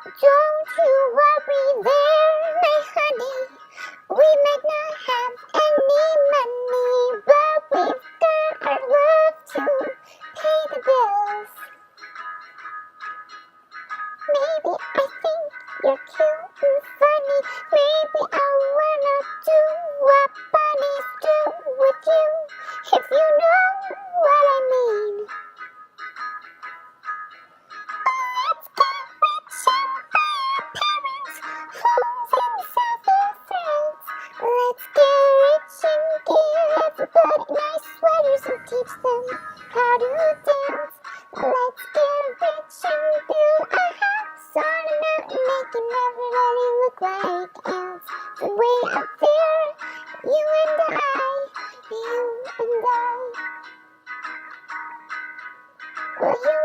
Don't you worry there, my honey. We might not have any money, but we've got our love to pay the bills. Maybe I think you're cute and funny. Maybe I wanna do what bunnies do with you, if you know what I mean. Let's get rich and buy our parents homes in the south of France. Let's get rich and give everybody nice sweaters and teach them how to dance. Let's get rich and build a house on a mountain, making everybody look like ants. And way up there, you and I, you and I. Will you